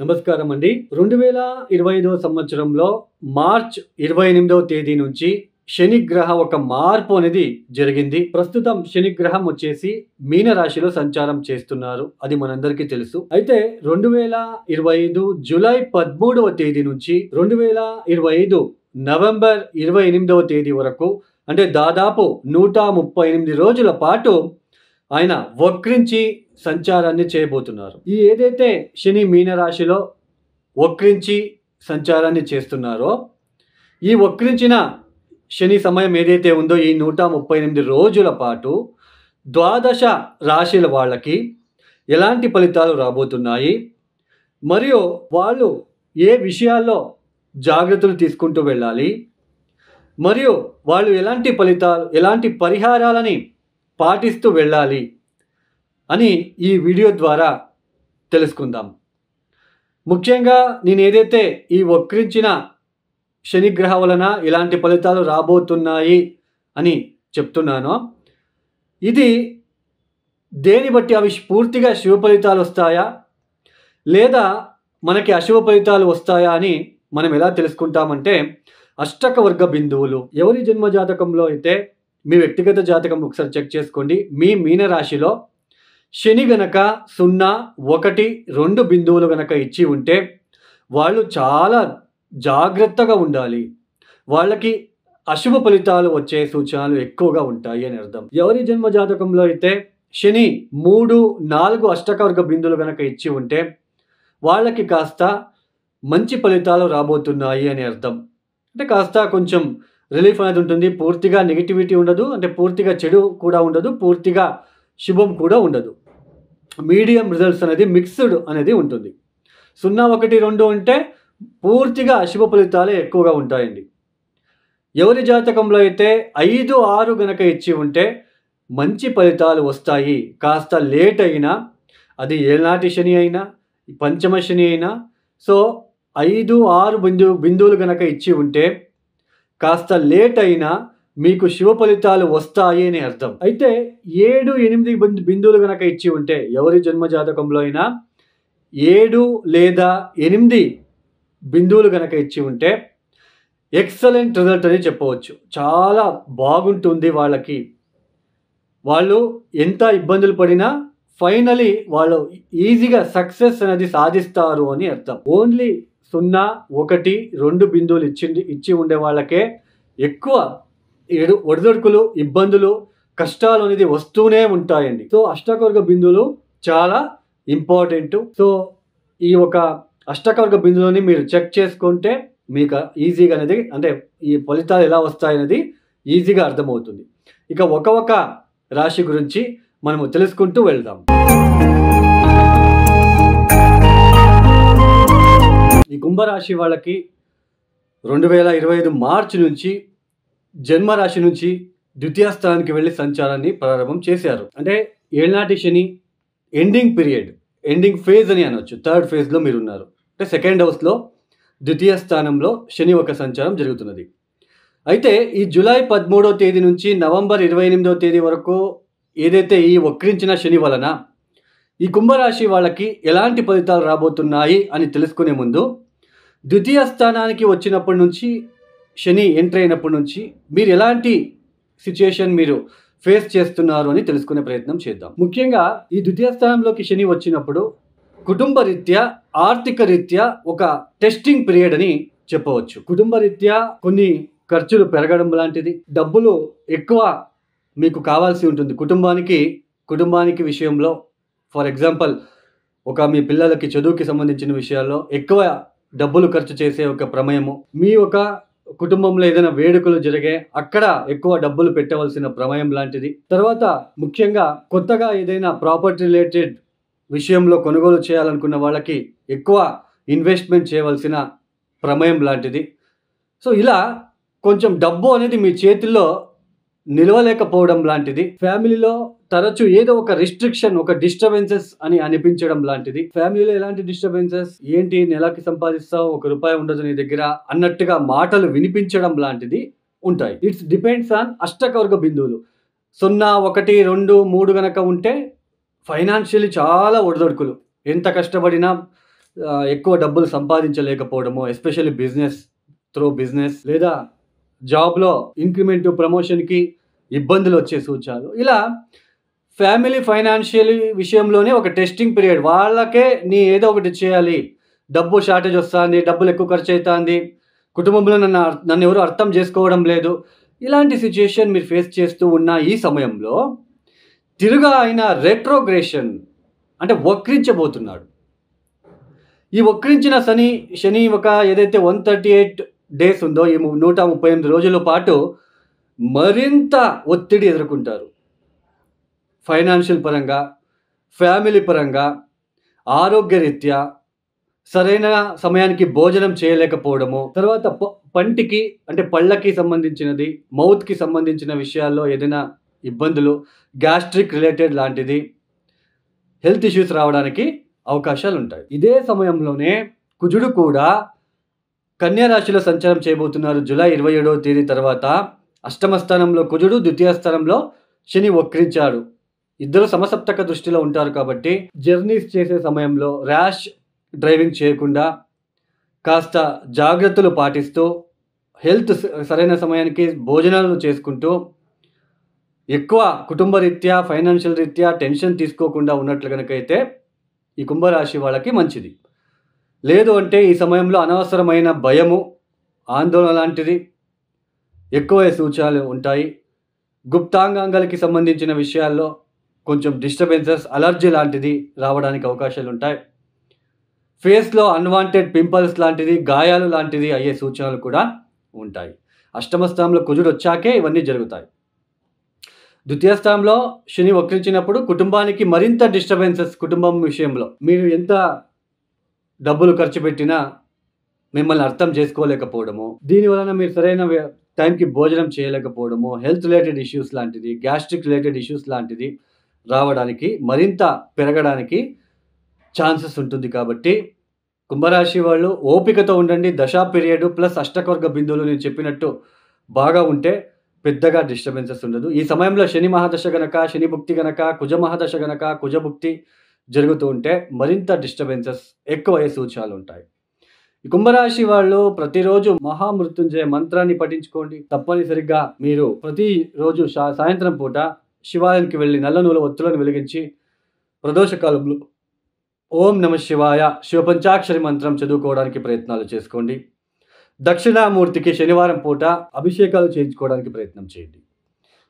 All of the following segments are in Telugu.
నమస్కారం అండి. 2025 సంవత్సరంలో మార్చ్ 28వ తేదీ నుంచి శనిగ్రహ ఒక మార్పు అనేది జరిగింది. ప్రస్తుతం శనిగ్రహం వచ్చేసి మీన రాశిలో సంచారం చేస్తున్నారు. అది మనందరికీ తెలుసు. అయితే 2025 జూలై 13వ తేదీ నుంచి 2025 నవంబర్ 28వ తేదీ వరకు అంటే దాదాపు 138 రోజుల పాటు ఆయన వక్రించి సంచారాన్ని చేయబోతున్నారు. ఈ ఏదైతే శని మీన రాశిలో వక్రించి సంచారాన్ని చేస్తున్నారో, ఈ వక్రించిన శని సమయం ఏదైతే ఉందో ఈ 138 రోజుల పాటు ద్వాదశ రాశుల వాళ్ళకి ఎలాంటి ఫలితాలు రాబోతున్నాయి, మరియు వాళ్ళు ఏ విషయాల్లో జాగ్రత్తలు తీసుకుంటూ వెళ్ళాలి, మరియు వాళ్ళు ఎలాంటి పరిహారాలని పాటిస్తూ వెళ్ళాలి అని ఈ వీడియో ద్వారా తెలుసుకుందాం. ముఖ్యంగా నేను ఏదైతే ఈ వక్రించిన శనిగ్రహ వలన ఇలాంటి ఫలితాలు రాబోతున్నాయి అని చెప్తున్నానో, ఇది దేని బట్టి అవి పూర్తిగా శుభ ఫలితాలు వస్తాయా లేదా మనకి అశుభ ఫలితాలు వస్తాయా అని మనం ఎలా తెలుసుకుంటామంటే, అష్టక వర్గ బిందువులు ఎవరి జన్మ జాతకంలో అయితే మీ వ్యక్తిగత జాతకం ఒకసారి చెక్ చేసుకోండి. మీ మీన రాశిలో శని గనక 0, 1, 2 బిందువులు గనక ఇచ్చి ఉంటే వాళ్ళు చాలా జాగ్రత్తగా ఉండాలి. వాళ్ళకి అశుభ ఫలితాలు వచ్చే సూచనలు ఎక్కువగా ఉంటాయి అని అర్థం. ఎవరి జన్మ జాతకంలో అయితే శని 3, 4 అష్టకవర్గ బిందువులు గనక ఇచ్చి ఉంటే వాళ్ళకి కాస్త మంచి ఫలితాలు రాబోతున్నాయి అని అర్థం. అంటే కాస్త కొంచెం రిలీఫ్ అనేది ఉంటుంది. పూర్తిగా నెగిటివిటీ ఉండదు, అంటే పూర్తిగా చెడు కూడా ఉండదు, పూర్తిగా శుభం కూడా ఉండదు. మీడియం రిజల్ట్స్ అనేది మిక్స్డ్ అనేది ఉంటుంది. 0, 1, 2 అంటే పూర్తిగా అశుభ ఫలితాలే ఎక్కువగా ఉంటాయండి. ఎవరి జాతకంలో అయితే 5, 6 గనక ఇచ్చి ఉంటే మంచి ఫలితాలు వస్తాయి. కాస్త లేట్ అయినా, అది ఏనాటి శని అయినా పంచమ శని అయినా, సో 5, 6 బిందువులు గనక ఇచ్చి ఉంటే కాస్త లేట్ అయినా మీకు శుభ ఫలితాలు వస్తాయి అని అర్థం. అయితే 7, 8 బిందువులు గనక ఇచ్చి ఉంటే ఎవరి జన్మ జాతకంలో అయినా 7 లేదా 8 బిందువులు గనక ఇచ్చి ఉంటే ఎక్సలెంట్ రిజల్ట్ అని చెప్పవచ్చు. చాలా బాగుంటుంది వాళ్ళకి. వాళ్ళు ఎంత ఇబ్బందులు పడినా ఫైనలీ వాళ్ళు ఈజీగా సక్సెస్ అనేది సాధిస్తారు అని అర్థం. ఓన్లీ 0, 1, 2 బిందువులు ఇచ్చి ఉండే వాళ్ళకే ఎక్కువ ఒడిదొడుకులు, ఇబ్బందులు, కష్టాలు అనేది వస్తూనే ఉంటాయండి. సో అష్టకవర్గ బిందువులు చాలా ఇంపార్టెంట్. సో ఈ ఒక అష్టకవర్గ బిందువులని మీరు చెక్ చేసుకుంటే మీకు ఈజీగా అనేది, అంటే ఈ ఫలితాలు ఎలా వస్తాయనేది ఈజీగా అర్థమవుతుంది. ఇక ఒక రాశి గురించి మనము తెలుసుకుంటూ వెళ్దాం. ఈ కుంభరాశి వాళ్ళకి 2025 మార్చి నుంచి జన్మరాశి నుంచి ద్వితీయ స్థానానికి వెళ్ళి సంచారాన్ని ప్రారంభం చేశారు. అంటే ఏళ్నాటి శని ఎండింగ్ ఫేజ్ అని అనొచ్చు. థర్డ్ ఫేజ్లో మీరు ఉన్నారు. అంటే సెకండ్ హౌస్లో ద్వితీయ స్థానంలో శని ఒక సంచారం జరుగుతున్నది. అయితే ఈ జూలై 13వ తేదీ నుంచి నవంబర్ 28వ తేదీ వరకు ఏదైతే ఈ వక్రించిన శని వలన ఈ కుంభరాశి వాళ్ళకి ఎలాంటి ఫలితాలు రాబోతున్నాయి అని తెలుసుకునే ముందు, ద్వితీయ స్థానానికి వచ్చినప్పటి నుంచి శని ఎంటర్ అయినప్పటి నుంచి మీరు ఎలాంటి సిచ్యుయేషన్ మీరు ఫేస్ చేస్తున్నారు అని తెలుసుకునే ప్రయత్నం చేద్దాం. ముఖ్యంగా ఈ ద్వితీయ స్థానంలోకి శని వచ్చినప్పుడు కుటుంబ రీత్యా, ఆర్థిక రీత్యా ఒక టెస్టింగ్ పీరియడ్ అని చెప్పవచ్చు. కుటుంబ రీత్యా కొన్ని ఖర్చులు పెరగడం లాంటిది, డబ్బులు ఎక్కువ మీకు కావాల్సి ఉంటుంది కుటుంబానికి విషయంలో. ఫర్ ఎగ్జాంపుల్, మీ పిల్లలకి చదువుకి సంబంధించిన విషయాల్లో ఎక్కువ డబ్బులు ఖర్చు చేసే ఒక ప్రమేయము, మీ కుటుంబంలో ఏదైనా వేడుకలు జరిగే అక్కడ ఎక్కువ డబ్బులు పెట్టవలసిన ప్రమేయం లాంటిది. తర్వాత ముఖ్యంగా కొత్తగా ఏదైనా ప్రాపర్టీ రిలేటెడ్ విషయంలో కొనుగోలు చేయాలనుకున్న వాళ్ళకి ఎక్కువ ఇన్వెస్ట్మెంట్ చేయవలసిన ప్రమేయం లాంటిది. సో ఇలా కొంచెం డబ్బు అనేది మీ చేతుల్లో నిలవలేకపోవడం లాంటిది. ఫ్యామిలీలో తరచూ ఏదో ఒక రిస్ట్రిక్షన్, ఒక డిస్టర్బెన్సెస్ అని అనిపించడం లాంటిది. ఫ్యామిలీలో ఎలాంటి డిస్టర్బెన్సెస్, ఏంటి నెలకి సంపాదిస్తావు, ₹1 ఉండదు నీ దగ్గర అన్నట్టుగా మాటలు వినిపించడం లాంటిది ఉంటాయి. ఇట్స్ డిపెండ్స్ ఆన్ అష్టకవర్గ బిందువులు. 0, 1, 2, 3 గనక ఉంటే ఫైనాన్షియల్లీ చాలా ఒడిదొడుకులు. ఎంత కష్టపడినా ఎక్కువ డబ్బులు సంపాదించలేకపోవడము, ఎస్పెషల్లీ బిజినెస్ లేదా జాబ్‌లో ఇంక్రిమెంట్, ప్రమోషన్‌కి ఇబ్బందులొచ్చే సూచనలు. ఇలా ఫ్యామిలీ ఫైనాన్షియల్ విషయంలోనే ఒక టెస్టింగ్ పీరియడ్. వాళ్ళకే ఏదో ఒకటి చేయాలి. డబ్బు షార్టేజ్ వస్తాంది. డబ్బులు ఎక్కువ ఖర్చయితాంది. కుటుంబంలో నన్నెవరు అర్థం చేసుకోవడం లేదు. ఇలాంటి సిట్యుయేషన్ మీరు ఫేస్ చేస్తూ ఉన్న ఈ సమయంలో తిరుగా ఆయన రెట్రోగ్రేషన్ అంటే వక్రించబోతున్నాడు. ఈ వక్రించిన శని ఒక ఏదైతే 138 డేస్ ఉందో, ఈ 138 రోజుల పాటు మరింత ఒత్తిడి ఎదుర్కొంటారు. ఫైనాన్షియల్ పరంగా, ఫ్యామిలీ పరంగా, ఆరోగ్యరీత్యా సరైన సమయానికి భోజనం చేయలేకపోవడము, తర్వాత పంటికి అంటే పళ్ళకి సంబంధించినది, మౌత్‌కి సంబంధించిన విషయాల్లో ఏదైనా ఇబ్బందులు, గ్యాస్ట్రిక్ రిలేటెడ్ లాంటిది, హెల్త్ ఇష్యూస్ రావడానికి అవకాశాలుంటాయి. ఇదే సమయంలోనే కుజుడు కూడా కన్యా రాశిలో సంచారం చేయబోతున్నారు. జూలై 27వ తేదీ తర్వాత అష్టమ స్థానంలో కుజుడు, ద్వితీయ స్థానంలో శని వక్రించాడు. ఇద్దరు సమసప్తక దృష్టిలో ఉంటారు కాబట్టి జర్నీస్ చేసే సమయంలో ర్యాష్ డ్రైవింగ్ చేయకుండా కాస్త జాగ్రత్తలు పాటిస్తూ, హెల్త్ సరైన సమయానికి భోజనాలు చేసుకుంటూ, ఎక్కువ కుటుంబ రీత్యా, ఫైనాన్షియల్ రీత్యా టెన్షన్ తీసుకోకుండా ఉన్నట్లు గనకైతే ఈ కుంభరాశి వాళ్ళకి మంచిది. లేదు అంటే ఈ సమయంలో అనవసరమైన భయము, ఆందోళన లాంటిది ఎక్కువ సూచనలు ఉంటాయి. గుప్తాంగాంగాలకి సంబంధించిన విషయాల్లో కొంచెం డిస్టర్బెన్సెస్, అలర్జీ లాంటిది రావడానికి అవకాశాలుంటాయి. ఫేస్‌లో అన్‌వాంటెడ్ పింపుల్స్ లాంటిది, గాయాలు లాంటిది అయ్యే సూచనలు కూడా ఉంటాయి. అష్టమ స్థానంలో కుజుడు వచ్చాకే ఇవన్నీ జరుగుతాయి. ద్వితీయ స్థానంలో శని వక్రించినప్పుడు కుటుంబానికి మరింత డిస్టర్బెన్సెస్. కుటుంబం విషయంలో మీరు ఎంత డబ్బులు ఖర్చు పెట్టినా మిమ్మల్ని అర్థం చేసుకోలేకపోవడము, దీనివలన మీరు సరైన టైంకి భోజనం చేయలేకపోవడము, హెల్త్ రిలేటెడ్ ఇష్యూస్ లాంటిది, గ్యాస్ట్రిక్ రిలేటెడ్ ఇష్యూస్ లాంటిది రావడానికి, మరింత పెరగడానికి ఛాన్సెస్ ఉంటుంది. కాబట్టి కుంభరాశి వాళ్ళు ఓపికతో ఉండండి. దశా పీరియడ్ ప్లస్ అష్టకవర్గ బిందువులు నేను చెప్పినట్టు బాగా ఉంటే పెద్దగా డిస్టర్బెన్సెస్ ఉండదు. ఈ సమయంలో శని మహాదశ గనక, శని భుక్తి గనక, కుజ మహాదశ గనక, కుజ భుక్తి జరుగుతూ ఉంటే మరింత డిస్టర్బెన్సెస్ ఎక్కువయ్యే సూచనలు ఉంటాయి. ఈ కుంభరాశి వాళ్ళు ప్రతిరోజు మహామృత్యుంజయ మంత్రాన్ని పఠించుకోండి. తప్పనిసరిగా మీరు ప్రతిరోజు సాయంత్రం పూట శివాలయానికి వెళ్ళి నల్ల నూల ఒత్తులను వెలిగించి ప్రదోష కాలంలో ఓం నమ శివాయ శివపంచాక్షరి మంత్రం చదువుకోవడానికి ప్రయత్నాలు చేసుకోండి. దక్షిణామూర్తికి శనివారం పూట అభిషేకాలు చేయించుకోవడానికి ప్రయత్నం చేయండి.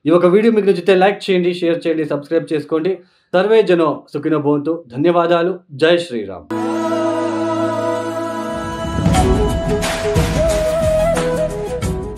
ఈ ఒక వీడియో మీకు నచ్చితే లైక్ చేయండి, షేర్ చేయండి, సబ్స్క్రైబ్ చేసుకోండి. సర్వే జనో సుఖినో భవంతు. ధన్యవాదాలు. జై శ్రీరామ్.